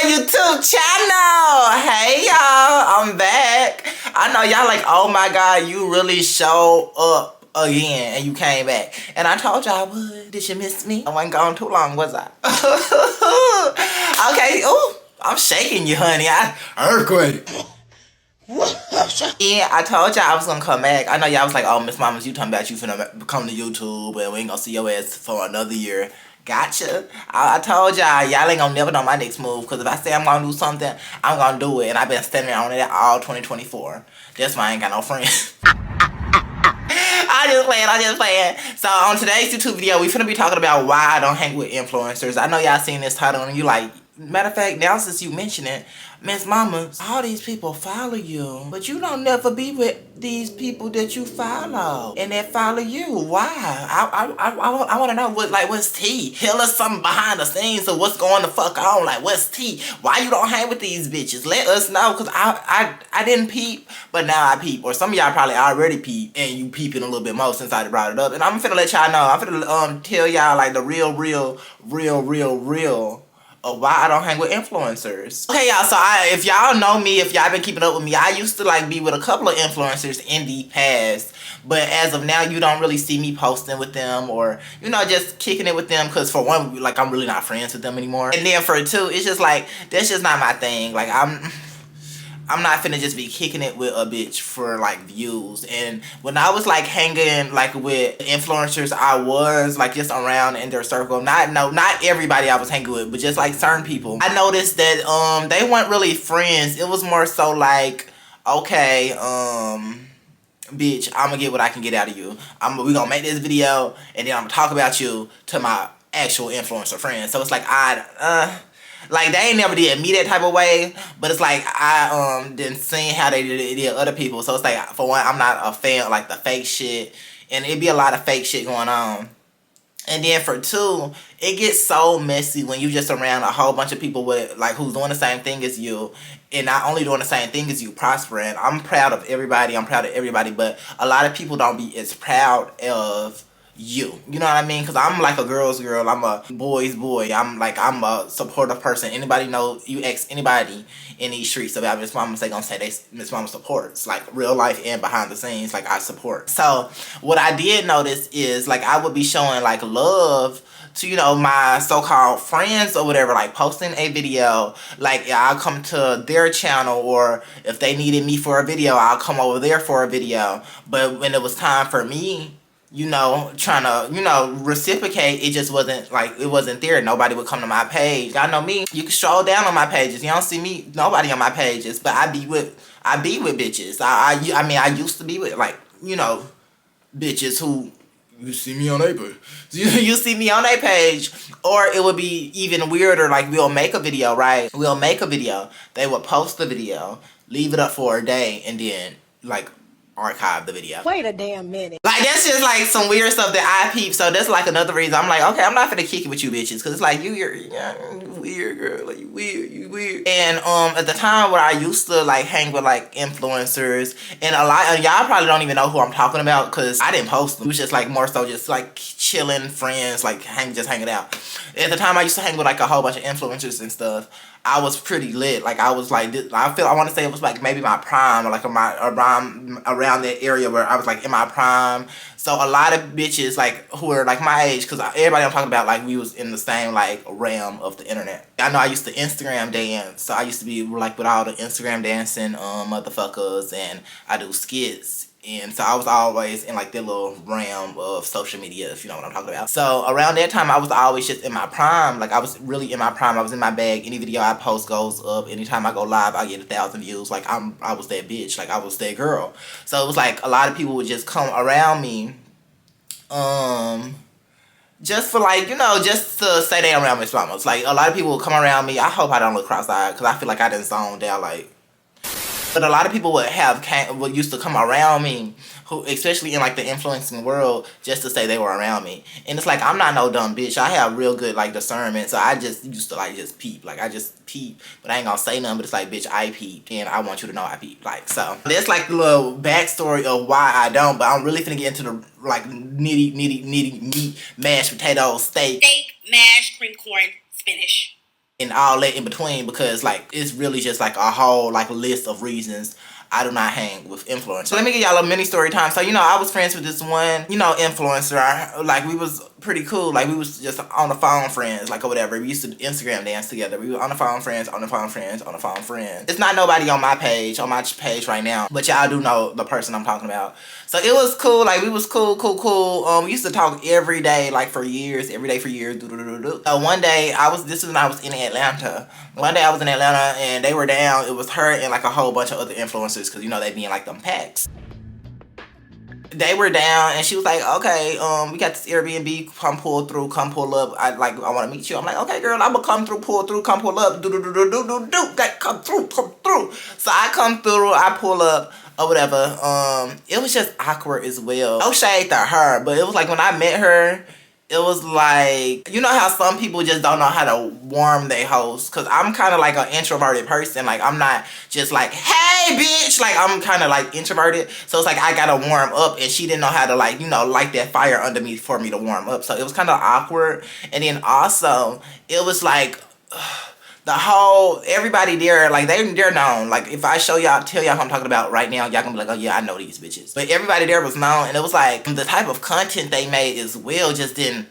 YouTube channel. Hey y'all, I'm back. I know y'all like, oh my god, you really showed up again and you came back. And I told y'all I would. Did you miss me? I wasn't gone too long, was I? Okay, ooh, I'm shaking you, honey. Earthquake. Yeah, I told y'all I was gonna come back. I know y'all was like, oh, Miss Mamas, you talking about you finna come to YouTube and we ain't gonna see your ass for another year. Gotcha. I told y'all ain't gonna never know my next move, because if I say I'm gonna do something, I'm gonna do it. And I've been standing on it all 2024. That's why I ain't got no friends. I just playing. So on today's YouTube video, we finna be talking about why I don't hang with influencers. I know y'all seen this title and you like, matter of fact, now since you mention it, Miss Mama, all these people follow you, but you don't never be with these people that you follow and that follow you. Why? I want to know what's tea? Tell us something behind the scenes of what's going the fuck on. Like, what's tea? Why you don't hang with these bitches? Let us know, because I didn't peep, but now I peep. Or some of y'all probably already peep and you peeping a little bit more since I brought it up. And I'm finna let y'all know. I'm finna tell y'all like the real of why I don't hang with influencers. Okay, y'all, so if y'all know me, if y'all been keeping up with me, I used to like be with a couple of influencers in the past, but as of now, you don't really see me posting with them or, you know, just kicking it with them, because for one, like, I'm really not friends with them anymore. And then for two, it's just like, that's just not my thing. Like, I'm not finna just be kicking it with a bitch for like views. And when I was like hanging like with influencers, I was like just around in their circle. Not everybody I was hanging with, but just like certain people. I noticed that they weren't really friends. It was more so like, okay, bitch, I'm gonna get what I can get out of you. We gonna make this video and then I'm gonna talk about you to my actual influencer friends. So it's like like, they ain't never did me that type of way, but it's like, I didn't see how they did other people. So it's like, for one, I'm not a fan of like the fake shit, and it be a lot of fake shit going on. And then for two, it gets so messy when you just around a whole bunch of people with like who's doing the same thing as you, and not only doing the same thing as you, prospering. I'm proud of everybody, but a lot of people don't be as proud of you know what I mean? Because I'm like a girl's girl, I'm a boy's boy, I'm a supportive person. Anybody know, you ask anybody in these streets about Miss Mama, they gonna say Miss Mama supports, like real life and behind the scenes, like I support. So what I did notice is like I would be showing like love to, you know, my so-called friends or whatever, like posting a video, like I'll come to their channel, or if they needed me for a video, I'll come over there for a video. But when it was time for me, you know, trying to, you know, reciprocate, it just wasn't, like, it wasn't there. Nobody would come to my page. Y'all know me. You can scroll down on my pages. You don't see me, nobody on my pages, but I be with bitches. I mean, I used to be with, like, you know, bitches who, you see me on their page. You see me on their page. Or it would be even weirder, like, we'll make a video, right? We'll make a video. They would post the video, leave it up for a day, and then, like, archive the video. Wait a damn minute. Like, that's just like some weird stuff that I peep. So that's like another reason I'm like, okay, I'm not finna kick it with you bitches, because it's like, you're weird, girl. Like, you weird. And at the time where I used to like hang with like influencers, and a lot of y'all probably don't even know who I'm talking about, because I didn't post them. It was just like more so just like chilling friends, like just hanging out. At the time I used to hang with like a whole bunch of influencers and stuff. I was pretty lit. Like, I was like, I want to say it was like maybe my prime, or like around that area where I was like in my prime. So a lot of bitches like who were like my age, because everybody I'm talking about, like, we was in the same like realm of the internet. I know I used to Instagram dance, so I used to be like with all the Instagram dancing motherfuckers, and I do skits. And so I was always in like that little realm of social media, if you know what I'm talking about. So around that time, I was always just in my prime. Like, I was really in my prime. I was in my bag. Any video I post goes up. Anytime I go live, I get 1,000 views. Like, I was that bitch. Like, I was that girl. So it was like a lot of people would just come around me, just for like, you know, just to say they around Miss Mama. It's like a lot of people would come around me. I hope I don't look cross-eyed, because I feel like I done zoned out, like. But a lot of people would used to come around me, who, especially in like the influencing world, just to say they were around me. And it's like, I'm not no dumb bitch. I have real good like discernment, so I just used to like just peep. Like, I just peep, but I ain't gonna say nothing. But it's like, bitch, I peeped, and I want you to know I peeped. Like, so that's like the little backstory of why I don't. But I'm really finna get into the like nitty meat, mashed potatoes, steak, mashed cream corn, spinach. and all that in between, because like it's really just like a whole like list of reasons I do not hang with influencers. So let me give y'all a mini story time. So, I was friends with this one, influencer. Like, we was pretty cool. Like, we was just on the phone friends, like, or whatever. We used to Instagram dance together. We were on the phone friends, on the phone friends, on the phone friends. It's not nobody on my page right now, but y'all do know the person I'm talking about. So it was cool. Like, we was cool. We used to talk every day, like, for years, every day for years. One day, this was when I was in Atlanta. One day I was in Atlanta and they were down. It was her and like a whole bunch of other influencers, because they be in like them packs. They were down and she was like, okay, we got this Airbnb, come pull through, come pull up. I want to meet you. I'm like, okay, girl, I'm gonna come through, pull through, come pull up, come through. So I come through, I pull up or whatever. It was just awkward as well. No shade to her, but it was like when I met her, it was like, you know how some people just don't know how to warm their host? Because I'm kind of like an introverted person. Like, I'm not just like, hey, bitch. Like, I'm kind of like introverted. So it's like I got to warm up. And she didn't know how to like, light that fire under me for me to warm up. So it was kind of awkward. And then also, it was like... everybody there, like, they're known. Like, if I tell y'all who I'm talking about right now, y'all gonna be like, oh yeah, I know these bitches. But everybody there was known, and it was like, the type of content they made as well just didn't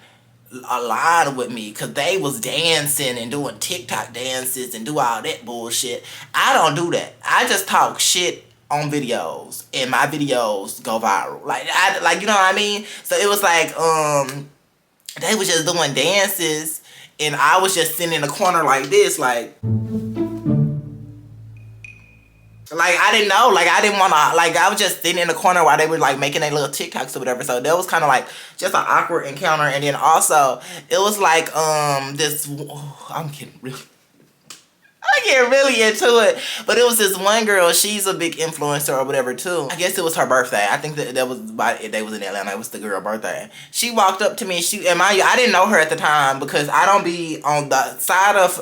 align with me, because they was dancing and doing TikTok dances and do all that bullshit. I don't do that. I just talk shit on videos, and my videos go viral. Like, you know what I mean? So it was like, they was just doing dances, and I was just sitting in the corner like this, like I didn't know, like, I didn't want to, like, I was just sitting in the corner while they were, like, making their little TikToks or whatever. So that was kind of, like, just an awkward encounter. And then also, it was, like, I'm getting really into it. But it was this one girl, she's a big influencer or whatever, too. I guess it was her birthday. I think that was they was in Atlanta. It was the girl's birthday. She walked up to me, and mind you, I didn't know her at the time, because I don't be on the side of,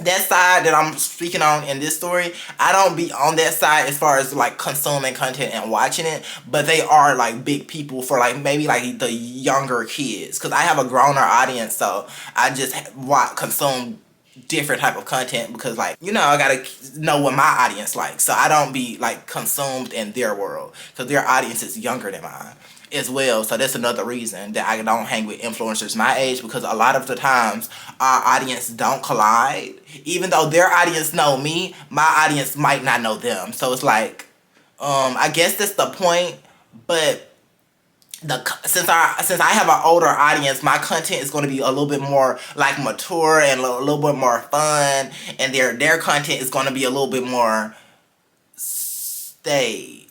that side that I'm speaking on in this story. I don't be on that side as far as like consuming content and watching it, but they are like big people for like maybe like the younger kids, because I have a growner audience, so I just consume different type of content, because like, I gotta know what my audience likes, so I don't be like consumed in their world, because their audience is younger than mine as well. So that's another reason that I don't hang with influencers my age, because a lot of the times our audience don't collide. Even though their audience know me, my audience might not know them. So it's like, I guess that's the point. But since I have an older audience, my content is going to be a little bit more like mature and a little bit more fun, and their content is going to be a little bit more staged.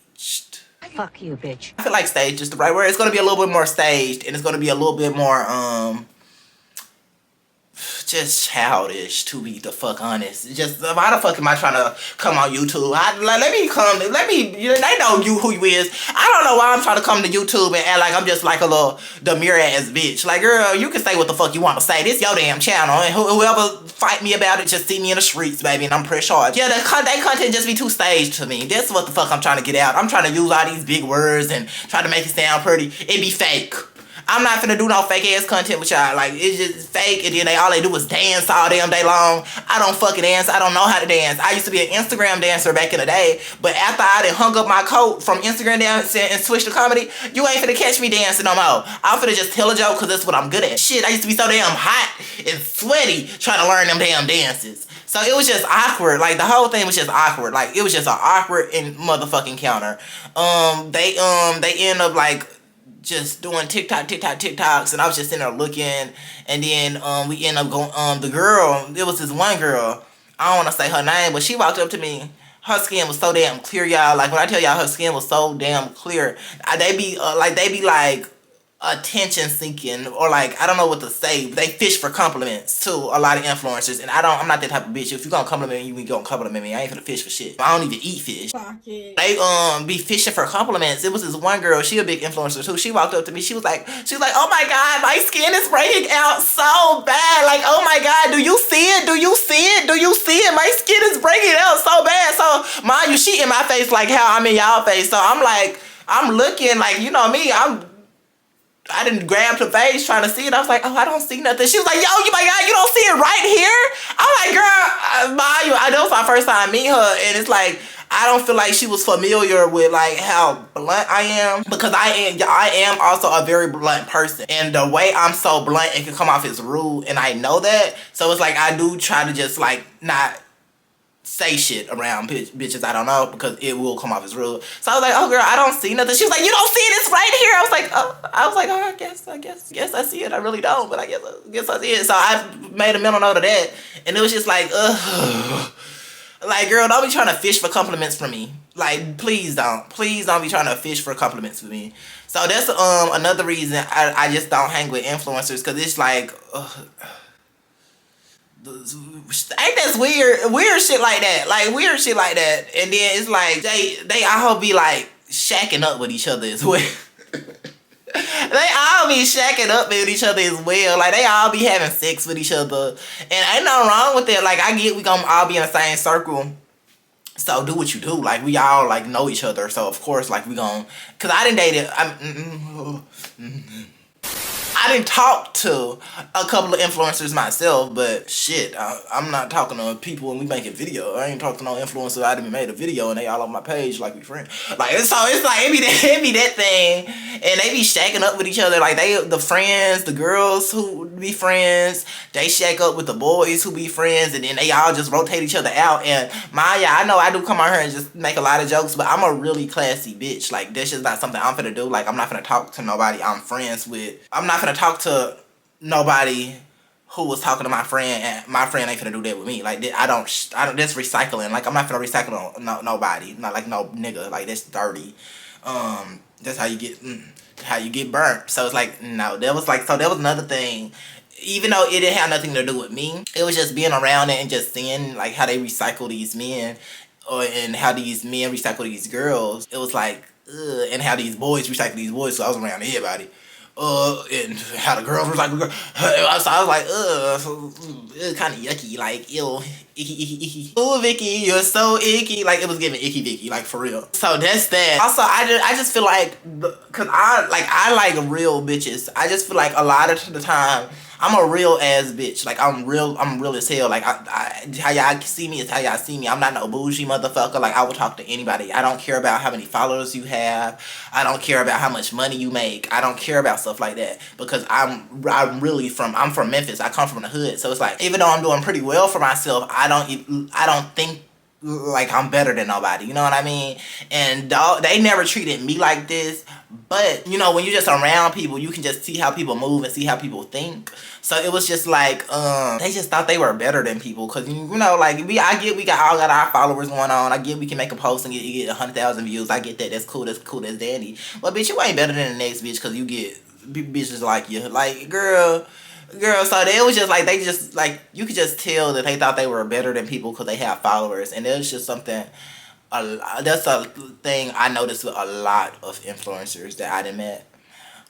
Fuck you, bitch. I feel like staged is the right word. It's going to be a little bit more staged, and it's going to be a little bit more, just childish, to be the fuck honest. Just, why the fuck am I trying to come on YouTube? They know who you is. I don't know why I'm trying to come to YouTube and act like I'm just like a little demure ass bitch. Like, girl, you can say what the fuck you want to say. This your damn channel, and whoever fight me about it, just see me in the streets, baby, and I'm pretty sure. Yeah, they content just be too staged to me. That's what the fuck I'm trying to get out. I'm trying to use all these big words and try to make it sound pretty. It be fake. I'm not finna do no fake ass content with y'all. Like, it's just fake, and then all they do is dance all damn day long. I don't fucking dance. I don't know how to dance. I used to be an Instagram dancer back in the day, but after I done hung up my coat from Instagram dancing and switched to comedy, you ain't finna catch me dancing no more. I'm finna just tell a joke, because that's what I'm good at. Shit, I used to be so damn hot and sweaty trying to learn them damn dances. So it was just awkward. Like, the whole thing was just awkward. Like, it was just an awkward and motherfucking counter. They end up like just doing TikToks, and I was just sitting there looking, and then we end up going, the girl, it was this one girl, I don't want to say her name, but she walked up to me. Her skin was so damn clear, y'all. Like, when I tell y'all her skin was so damn clear, they be like attention seeking, or like, I don't know what to say, but they fish for compliments too, a lot of influencers, and I'm not that type of bitch. If you gonna compliment me, you gonna compliment me. I ain't finna fish for shit. I don't even eat fish. They be fishing for compliments. It was this one girl, she a big influencer too. She walked up to me, she was like, oh my god, my skin is breaking out so bad. Like, oh my god, do you see it? Do you see it? Do you see it? My skin is breaking out so bad. So mind you, she in my face like how I'm in y'all face. So I'm like, I'm looking, like, you know me, I didn't grab the face trying to see it. I was like, oh, I don't see nothing. She was like, yo, my God, you don't see it right here? I'm like, girl, that was my first time meeting her. And it's like, I don't feel like she was familiar with like how blunt I am, because I am also a very blunt person. And the way I'm so blunt, it can come off as rude. And I know that. So it's like, I do try to just like not say shit around bitches I don't know, because it will come off as rude. So I was like, oh girl, I don't see nothing. She was like, you don't see it, it's right here. I was like, oh, I guess I see it. I really don't, but I guess I see it. So I made a mental note of that, and it was just like, ugh. Like, girl, don't be trying to fish for compliments from me. Like, please don't be trying to fish for compliments from me. So that's another reason I just don't hang with influencers, because it's like, ain't that weird shit like that, like weird shit like that. And then it's like they all be like shacking up with each other as well. They all be shacking up with each other as well. Like, they all be having sex with each other, and ain't nothing wrong with that. Like, I get we gonna all be in the same circle, so do what you do. Like, we all like know each other, so of course like we gonna, cause I done dated I didn't talk to a couple of influencers myself, but shit, I'm not talking to people and we making video. I ain't talking to no influencer. I done made a video and they all on my page like we friends. Like, so it's like it be that thing, and they be shacking up with each other. Like, the friends, the girls who be friends, they shack up with the boys who be friends, and then they all just rotate each other out. And I know I do come out here and just make a lot of jokes, but I'm a really classy bitch. Like, that's just not something I'm finna do. Like, I'm not finna talk to nobody I'm friends with. I'm not finna talk to nobody who was talking to my friend, and my friend ain't finna do that with me. Like, I don't, that's recycling. Like, I'm not finna recycle nobody. Not like no nigga. Like, that's dirty. That's how you get burnt. So it's like, no, that was another thing. Even though it didn't have nothing to do with me, it was just being around it and just seeing like how they recycle these men, and how these men recycle these girls. It was like, and how these boys recycle these boys. So I was around everybody. And how the girls was like, so I was like, it's kind of yucky, like, ew, icky. Oh, Vicky, you're so icky. Like, it was giving icky Vicky, like, for real. So that's that. Also, I just feel like, cause I like real bitches. I just feel like a lot of the time, I'm a real ass bitch. Like, I'm real as hell. Like, how y'all see me is how y'all see me. I'm not no bougie motherfucker. Like, I will talk to anybody. I don't care about how many followers you have. I don't care about how much money you make. I don't care about stuff like that, because I'm from Memphis. I come from the hood. So it's like, even though I'm doing pretty well for myself, I don't think like I'm better than nobody, you know what I mean? And they never treated me like this, but you know, when you're just around people, you can just see how people move and see how people think. So it was just like, they just thought they were better than people, because you know, like, we got our followers going on. I get we can make a post and get 100,000 views. I get that. That's cool, that's dandy. But bitch, you ain't better than the next bitch because you get bitches like you. Like, girl, so it was just like, they just, like, you could just tell that they thought they were better than people because they have followers. And it was just something, that's a thing I noticed with a lot of influencers that I didn't met,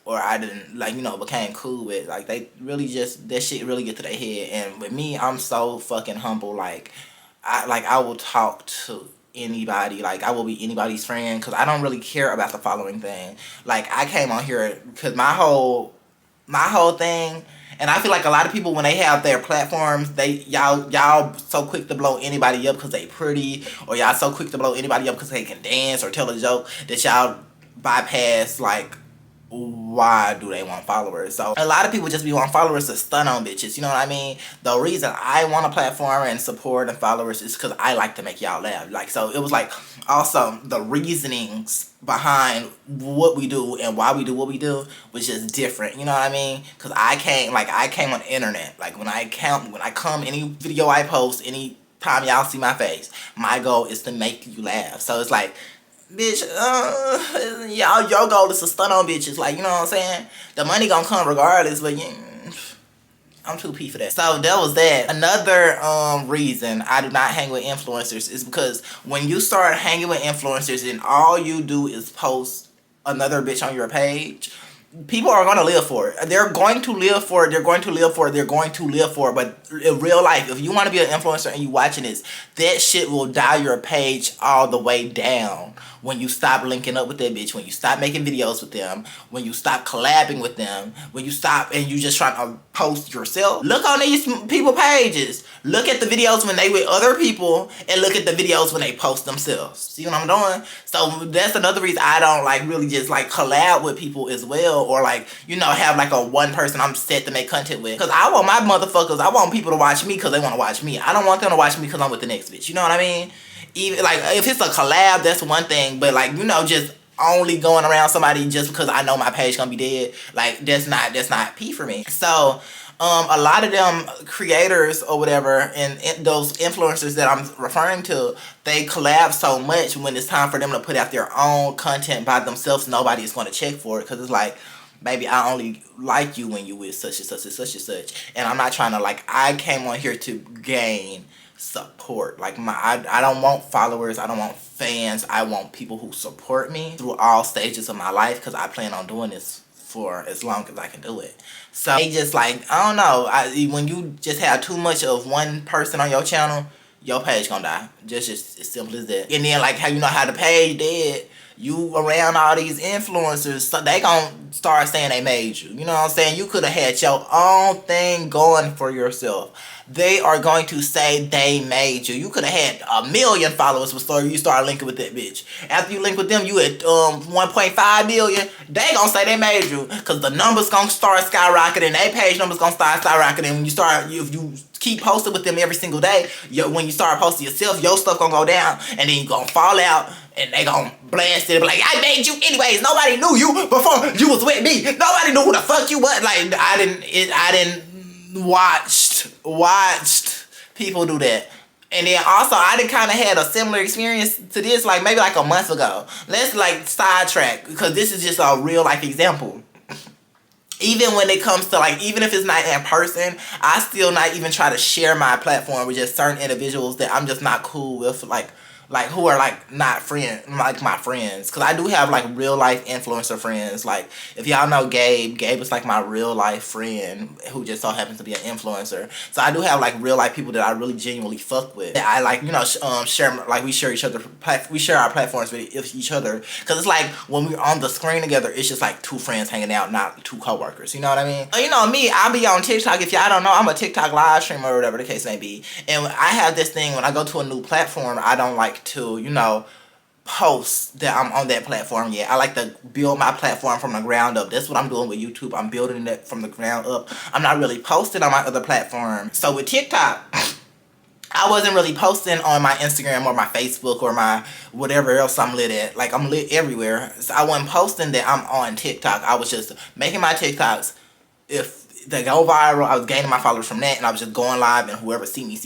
or I didn't, like, you know, became cool with. Like, they really just, that shit really get to their head. And with me, I'm so fucking humble. Like, I will talk to anybody. Like, I will be anybody's friend, because I don't really care about the following thing. Like, I came on here because my whole thing, and I feel like a lot of people, when they have their platforms, y'all so quick to blow anybody up because they pretty, or y'all so quick to blow anybody up because they can dance or tell a joke, that y'all bypass, like, why do they want followers? So a lot of people just be wanting followers to stun on bitches, you know what I mean? The reason I want a platform and support and followers is because I like to make y'all laugh. Like, so it was like, also the reasonings behind what we do and why we do what we do was just different, you know what I mean? Because I came on the internet. Like, when I come, any video I post, any time y'all see my face, my goal is to make you laugh. So it's like, bitch, your goal is to stun on bitches, like, you know what I'm saying? The money gonna come regardless, but yeah, I'm too P for that. So that was that. Another reason I do not hang with influencers is because when you start hanging with influencers and all you do is post another bitch on your page, people are going to live for it. They're going to live for it. They're going to live for it. They're going to live for it. But in real life, if you want to be an influencer and you watching this, that shit will dial your page all the way down when you stop linking up with that bitch, when you stop making videos with them, when you stop collabing with them, when you stop and you just trying to post yourself. Look on these people pages. Look at the videos when they with other people and look at the videos when they post themselves. See what I'm doing? So that's another reason I don't like really just like collab with people as well, or like, you know, have like a one person I'm set to make content with. Cause I want my motherfuckers, I want people to watch me cause they want to watch me. I don't want them to watch me cause I'm with the next bitch. You know what I mean? Even like if it's a collab, that's one thing, but like, you know, just only going around somebody just because I know my page gonna be dead, like that's not P for me. So a lot of them creators or whatever and those influencers that I'm referring to, they collab so much when it's time for them to put out their own content by themselves, nobody is going to check for it because it's like, baby, I only like you when you with such and such and such and such, and I'm not trying to like, I came on here to gain support. Like I don't want followers, I don't want fans, I want people who support me through all stages of my life because I plan on doing this for as long as I can do it. So they just like, I don't know, when you just have too much of one person on your channel, your page gonna die. Just as simple as that. And then like how you know how the page dead, you around all these influencers, so they gonna start saying they made you. You know what I'm saying? You could have had your own thing going for yourself. They are going to say they made you. You could have had 1 million followers before you start linking with that bitch. After you link with them, you at 1.5 million. They gonna say they made you, cause the numbers gonna start skyrocketing. Their page numbers gonna start skyrocketing. When you start, if you keep posting with them every single day, when you start posting yourself, your stuff gonna go down, and then you gonna fall out, and they gonna blast it, like, I made you anyways. Nobody knew you before you was with me. Nobody knew who the fuck you was. Like I didn't watched people do that. And then also I done kind of had a similar experience to this, like maybe like a month ago. Let's like sidetrack because this is just a real life example. Even when it comes to like, even if it's not in person, I still not even try to share my platform with just certain individuals that I'm just not cool with, like who are like not like my friends. Cause I do have like real life influencer friends. Like if y'all know Gabe is like my real life friend who just so happens to be an influencer. So I do have like real life people that I really genuinely fuck with. That I like, you know, share, like we share our platforms with each other. Cause it's like when we're on the screen together, it's just like two friends hanging out, not two coworkers. You know what I mean? You know me, I be on TikTok. If y'all don't know, I'm a TikTok live streamer or whatever the case may be. And I have this thing when I go to a new platform, I don't like to, you know, post that I'm on that platform yet. I like to build my platform from the ground up. That's what I'm doing with YouTube. I'm building it from the ground up. I'm not really posting on my other platform. So with TikTok, I wasn't really posting on my Instagram or my Facebook or my whatever else I'm lit at. Like I'm lit everywhere. So I wasn't posting that I'm on TikTok. I was just making my TikToks. If they go viral, I was gaining my followers from that, and I was just going live, and whoever see me.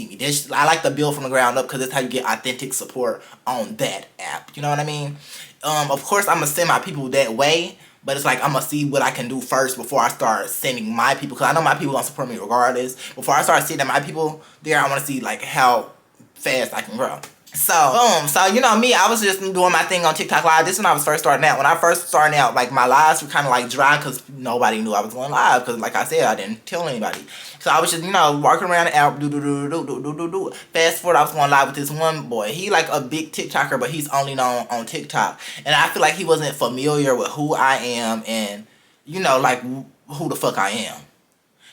I like to build from the ground up because that's how you get authentic support on that app. You know what I mean? Of course, I'm going to send my people that way, but it's like I'm going to see what I can do first before I start sending my people, because I know my people going to support me regardless. Before I start sending my people there, I want to see like how fast I can grow. So, boom. So, you know me, I was just doing my thing on TikTok Live. This is when I was first starting out. When I first started out, like, my lives were kind of, like, dry because nobody knew I was going live. Because, like I said, I didn't tell anybody. So, I was just, you know, walking around the app, do. Fast forward, I was going live with this one boy. He, like, a big TikToker, but he's only known on TikTok. And I feel like he wasn't familiar with who I am and, you know, like, who the fuck I am.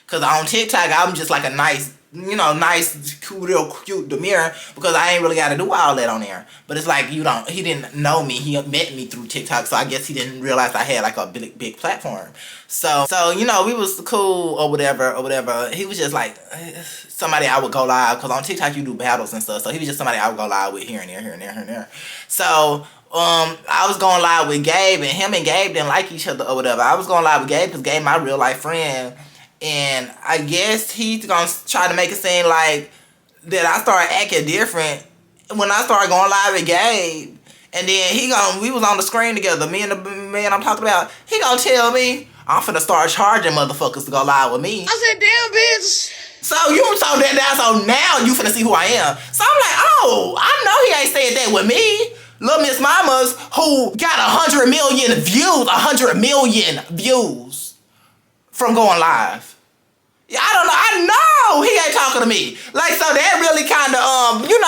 Because on TikTok, I'm just, like, a nice, you know, nice, cool, real cute demeanor, because I ain't really got to do all that on there. But it's like, he didn't know me. He met me through TikTok, so I guess he didn't realize I had like a big platform. So you know, we was cool or whatever. He was just like somebody I would go live, because on TikTok you do battles and stuff. So he was just somebody I would go live with here and there. So I was going live with Gabe, and him and Gabe didn't like each other or whatever. I was going live with Gabe because Gabe my real life friend. And I guess he's gonna try to make it seem like that I started acting different when I started going live with Gabe. And then we was on the screen together, me and the man I'm talking about, he gonna tell me I'm finna start charging motherfuckers to go live with me. I said, damn, bitch. So now you finna see who I am. So I'm like, oh, I know he ain't said that with me. Little Miss Mamas who got 100 million views, 100 million views from going live. Yeah, I don't know. I know he ain't talking to me. Like, so that really kind of, you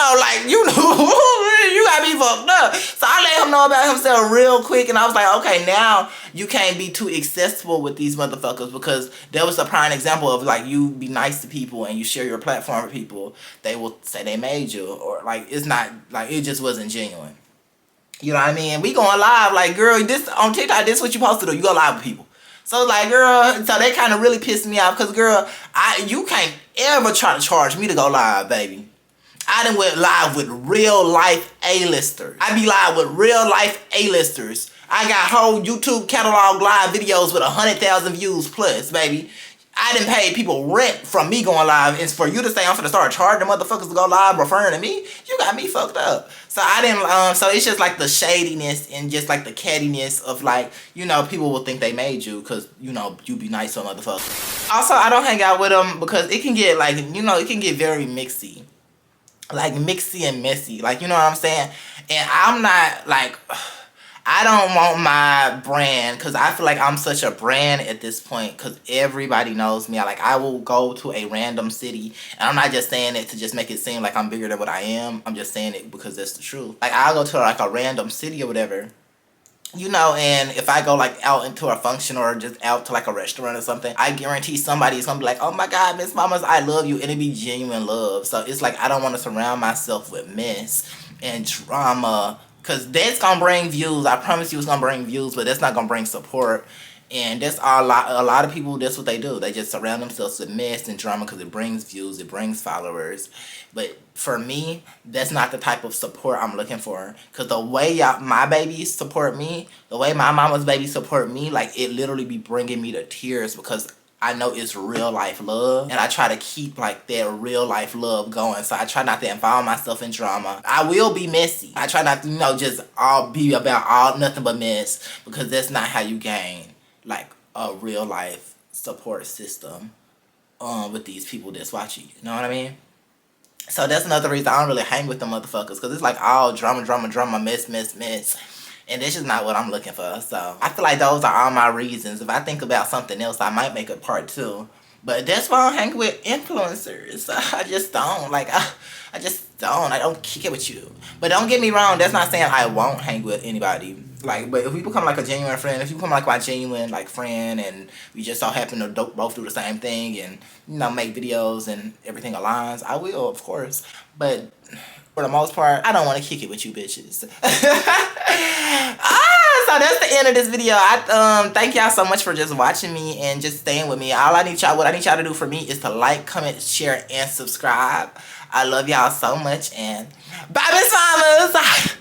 got me fucked up. So I let him know about himself real quick, and I was like, okay, now you can't be too accessible with these motherfuckers, because that was a prime example of, like, you be nice to people and you share your platform with people, they will say they made you, or, like, it's not, like, it just wasn't genuine. You know what I mean? We going live, like, girl, this on TikTok, this is what you supposed to do. You go live with people. So, like, girl, so they kind of really pissed me off, because, girl, you can't ever try to charge me to go live, baby. I done went live with real life A-listers. I be live with real life A-listers. I got whole YouTube catalog live videos with 100,000 views plus, baby. I done paid people rent from me going live, and for you to say I'm finna start charging motherfuckers to go live referring to me, you got me fucked up. So I didn't, so it's just like the shadiness and just like the cattiness of, like, you know, people will think they made you because, you know, you be nice to a motherfucker. Also, I don't hang out with them because it can get, like, you know, it can get very mixy. Like, mixy and messy. Like, you know what I'm saying? And I'm not, like, I don't want my brand, because I feel like I'm such a brand at this point, because everybody knows me. I will go to a random city, and I'm not just saying it to just make it seem like I'm bigger than what I am. I'm just saying it because that's the truth. Like, I'll go to, like, a random city or whatever, you know, and if I go, like, out into a function or just out to, like, a restaurant or something, I guarantee somebody's gonna be like, oh my God, Miss Mamas, I love you, and it be genuine love. So it's like, I don't want to surround myself with mess and drama, because that's gonna bring views. I promise you it's gonna bring views, but that's not gonna bring support. And that's a lot of people, that's what they do. They just surround themselves with mess and drama because it brings views, it brings followers. But for me, that's not the type of support I'm looking for. Because the way my babies support me, the way my mama's babies support me, like, it literally be bringing me to tears, because I know it's real life love, and I try to keep, like, that real life love going. So I try not to involve myself in drama. I will be messy. I try not to, you know, just all be about nothing but mess, because that's not how you gain, like, a real life support system with these people that's watching you. You know what I mean? So that's another reason I don't really hang with the motherfuckers, because it's like all drama, mess. And this is not what I'm looking for. So I feel like those are all my reasons. If I think about something else, I might make a part 2. But that's why I don't hang with influencers. I just don't. Like, I just don't. I don't kick it with you. But don't get me wrong. That's not saying I won't hang with anybody. Like, but if we become, like, a genuine friend, if you become, like, my genuine, like, friend, and we just so happen to both do the same thing and, you know, make videos and everything aligns, I will, of course. But for the most part, I don't want to kick it with you bitches. So that's the end of this video. I thank y'all so much for just watching me and just staying with me. What I need y'all to do for me is to like, comment, share, and subscribe. I love y'all so much, and bye, Miss Mamas.